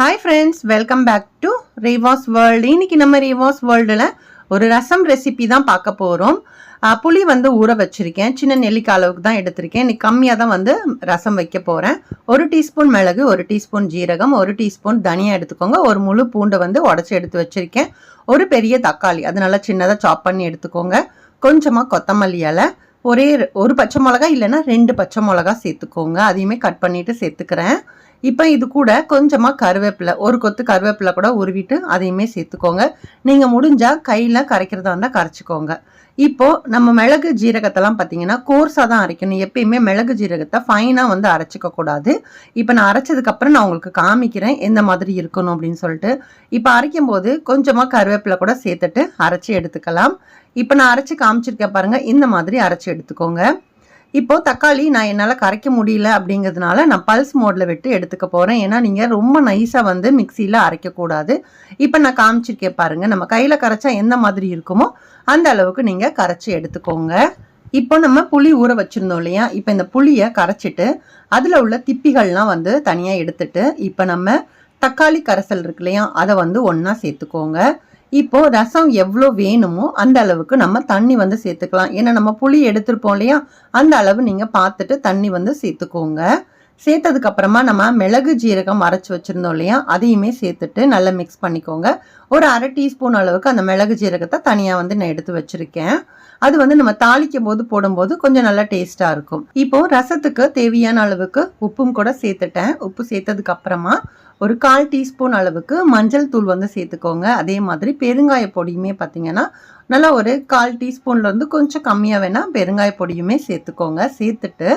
Hi friends, welcome back to Reva's World. இன்னைக்கு நம்ம Reva's Worldல ஒரு ரசம் ரெசிபி தான் பார்க்க போறோம். புளி வந்து ஊற வச்சிருக்கேன். சின்ன நெல்லிக்காய் அளவுக்கு தான் எடுத்திருக்கேன். இன்னைக்கு கம்மியா தான் வந்து ரசம் வைக்க போறேன். 1 டீஸ்பூன் மிளகு, 1 டீஸ்பூன் ஜீரகம், 1 டீஸ்பூன் தனியா எடுத்துக்கோங்க. ஒரு முழு பூண்டை வந்து உடைச்சு எடுத்து வச்சிருக்கேன். ஒரு பெரிய தக்காளி, அது நல்லா சின்னதா சாப் பண்ணி எடுத்துக்கோங்க. கொஞ்சமா கொத்தமல்லி இலை, ஒரு பச்சை மிளகாய் இல்லைன்னா 2 பச்சை மிளகாய் சேர்த்துக்கோங்க. அதையுமே கட் பண்ணிட்டு சேர்த்துக்கிறேன். இப்போ இது கூட கொஞ்சமாக கருவேப்பிலை, ஒரு கொத்து கருவேப்பிலை கூட உருவிட்டு அதையுமே சேர்த்துக்கோங்க. நீங்கள் முடிஞ்சால் கையில் கரைக்கிறதா இருந்தால் கரைச்சிக்கோங்க. இப்போது நம்ம மிளகு ஜீரகத்தெல்லாம் பார்த்தீங்கன்னா கோர்ஸாக தான் அரைக்கணும். எப்பயுமே மிளகு ஜீரகத்தை ஃபைனாக வந்து அரைச்சிக்க கூடாது. இப்போ நான் அரைச்சதுக்கப்புறம் நான் உங்களுக்கு காமிக்கிறேன் எந்த மாதிரி இருக்கணும் அப்படின்னு சொல்லிட்டு. இப்போ அரைக்கும் போது கொஞ்சமாக கருவேப்பிலை கூட சேர்த்துட்டு அரைச்சி எடுத்துக்கலாம். இப்போ நான் அரைச்சி காமிச்சிருக்கேன் பாருங்கள், இந்த மாதிரி அரைச்சி எடுத்துக்கோங்க. இப்போ தக்காளி நான் என்னால் கரைக்க முடியல அப்படிங்கிறதுனால நான் பல்ஸ் மோடில் விட்டு எடுத்துக்க போகிறேன். ஏன்னா நீங்கள் ரொம்ப நைஸாக வந்து மிக்சியில் அரைக்கக்கூடாது. இப்போ நான் காமிச்சிருக்கேன் பாருங்கள், நம்ம கையில் கரைச்சா எந்த மாதிரி இருக்குமோ அந்த அளவுக்கு நீங்கள் கரைச்சி எடுத்துக்கோங்க. இப்போ நம்ம புளி ஊற வச்சுருந்தோம் இல்லையா, இப்போ இந்த புளியை கரைச்சிட்டு அதில் உள்ள திப்பிகள்லாம் வந்து தனியாக எடுத்துட்டு இப்போ நம்ம தக்காளி கரைசல் இருக்கு இல்லையா, அதை வந்து ஒன்றா சேர்த்துக்கோங்க. இப்போ ரசம் எவ்வளோ வேணுமோ அந்த அளவுக்கு நம்ம தண்ணி வந்து சேர்த்துக்கலாம். ஏன்னா நம்ம புளி எடுத்துருப்போம் இல்லையா, அந்த அளவு நீங்கள் பார்த்துட்டு தண்ணி வந்து சேர்த்துக்கோங்க. சேர்த்ததுக்கு அப்புறமா நம்ம மிளகு ஜீரகம் அரைச்சி வச்சுருந்தோம் இல்லையா, அதையுமே சேர்த்துட்டு நல்லா மிக்ஸ் பண்ணிக்கோங்க. ஒரு 1/2 டீஸ்பூன் அளவுக்கு அந்த மிளகு ஜீரகத்தை தனியாக வந்து நான் எடுத்து வச்சுருக்கேன். அது வந்து நம்ம தாளிக்கும் போது போடும்போது கொஞ்சம் நல்லா டேஸ்ட்டாக இருக்கும். இப்போ ரசத்துக்கு தேவையான அளவுக்கு உப்பும் கூட சேர்த்துட்டேன். உப்பு சேர்த்ததுக்கு அப்புறமா ஒரு 1/4 டீஸ்பூன் அளவுக்கு மஞ்சள் தூள் வந்து சேர்த்துக்கோங்க. அதே மாதிரி பெருங்காய பொடியுமே பார்த்தீங்கன்னா நல்லா ஒரு 1/4 டீஸ்பூன்லேருந்து கொஞ்சம் கம்மியாக வேணால் பெருங்காய பொடியுமே சேர்த்துக்கோங்க. சேர்த்துட்டு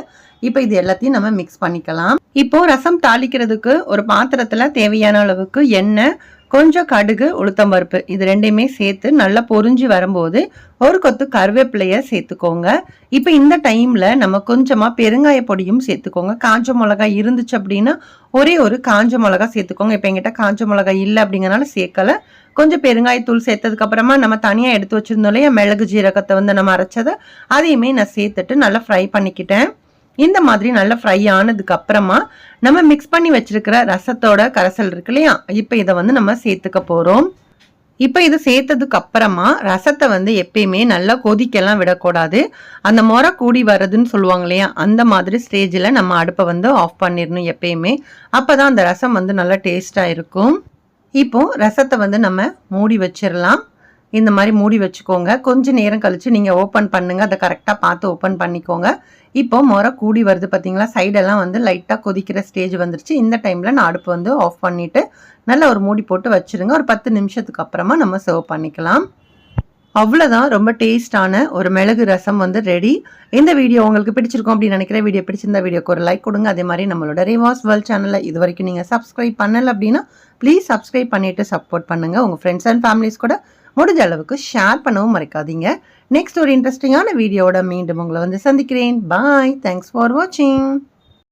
இப்போ இது எல்லாத்தையும் நம்ம மிக்ஸ் பண்ணிக்கலாம். இப்போ ரசம் தாளிக்கிறதுக்கு ஒரு பாத்திரத்தில் தேவையான அளவுக்கு எண்ணெய், கொஞ்சம் கடுகு, உளுத்தம்பருப்பு இது ரெண்டையுமே சேர்த்து நல்லா பொரிஞ்சு வரும்போது ஒரு கொத்து கருவேப்பிலையை சேர்த்துக்கோங்க. இப்போ இந்த டைமில் நம்ம கொஞ்சமாக பெருங்காய பொடியும் சேர்த்துக்கோங்க. காஞ்ச மிளகாய் இருந்துச்சு அப்படின்னா ஒரே ஒரு காஞ்ச மிளகாய் சேர்த்துக்கோங்க. இப்போ எங்கிட்ட காஞ்ச மிளகாய் இல்லை அப்படிங்கிறனால சேர்க்கலை. கொஞ்சம் பெருங்காயத்தூள் சேர்த்ததுக்கு அப்புறமா நம்ம தனியாக எடுத்து வச்சிருந்தோம் இல்லையா மிளகு ஜீரகத்தை வந்து நம்ம அரைச்சதை, அதையுமே நான் சேர்த்துட்டு நல்லா ஃப்ரை பண்ணிக்கிட்டேன். இந்த மாதிரி நல்லா ஃப்ரை ஆனதுக்கு அப்புறமா நம்ம மிக்ஸ் பண்ணி வச்சிருக்கிற ரசத்தோட கரைசல் இருக்கு இல்லையா, இப்போ இதை வந்து நம்ம சேர்த்துக்க போறோம். இப்போ இது சேர்த்ததுக்கு அப்புறமா ரசத்தை வந்து எப்பயுமே நல்லா கொதிக்கெல்லாம் விடக்கூடாது. அந்த முறை கூடி வர்றதுன்னு சொல்லுவாங்க இல்லையா, அந்த மாதிரி ஸ்டேஜில் நம்ம அடுப்பை வந்து ஆஃப் பண்ணிடணும் எப்பயுமே. அப்போதான் அந்த ரசம் வந்து நல்லா டேஸ்டாக இருக்கும். இப்போ ரசத்தை வந்து நம்ம மூடி வச்சிடலாம். இந்த மாதிரி மூடி வச்சுக்கோங்க. கொஞ்சம் நேரம் கழிச்சு நீங்கள் ஓப்பன் பண்ணுங்க. அதை கரெக்டாக பார்த்து ஓப்பன் பண்ணிக்கோங்க. இப்போ முறை கூடி வருது பார்த்தீங்களா, சைடெல்லாம் வந்து லைட்டாக கொதிக்கிற ஸ்டேஜ் வந்துருச்சு. இந்த டைமில் நான் அடுப்பு வந்து ஆஃப் பண்ணிவிட்டு நல்லா ஒரு மூடி போட்டு வச்சுருங்க. ஒரு 10 நிமிஷத்துக்கு அப்புறமா நம்ம சர்வ் பண்ணிக்கலாம். அவ்வளோதான், ரொம்ப டேஸ்டான ஒரு மிளகு ரசம் வந்து ரெடி. இந்த வீடியோ உங்களுக்கு பிடிச்சிருக்கும் அப்படின்னு நினைக்கிறேன். வீடியோ பிடிச்சிருந்தா வீடியோக்கு ஒரு லைக் கொடுங்க. அதே மாதிரி நம்மளோட ரேவாஸ் வேர்ல்ட் சேனலை இது வரைக்கும் நீங்கள் சப்ஸ்கிரைப் பண்ணலை அப்படின்னா ப்ளீஸ் சப்ஸ்கிரைப் பண்ணிவிட்டு சப்போர்ட் பண்ணுங்கள். உங்கள் ஃப்ரெண்ட்ஸ் அண்ட் ஃபேமிலிஸ் கூட முடிஞ்ச அளவுக்கு ஷேர் பண்ணவும் மறக்காதீங்க. நெக்ஸ்ட் ஒரு இன்ட்ரெஸ்டிங்கான வீடியோவோட மீண்டும் உங்களை வந்து சந்திக்கிறேன். பாய், தேங்க்ஸ் ஃபார் வாட்சிங்.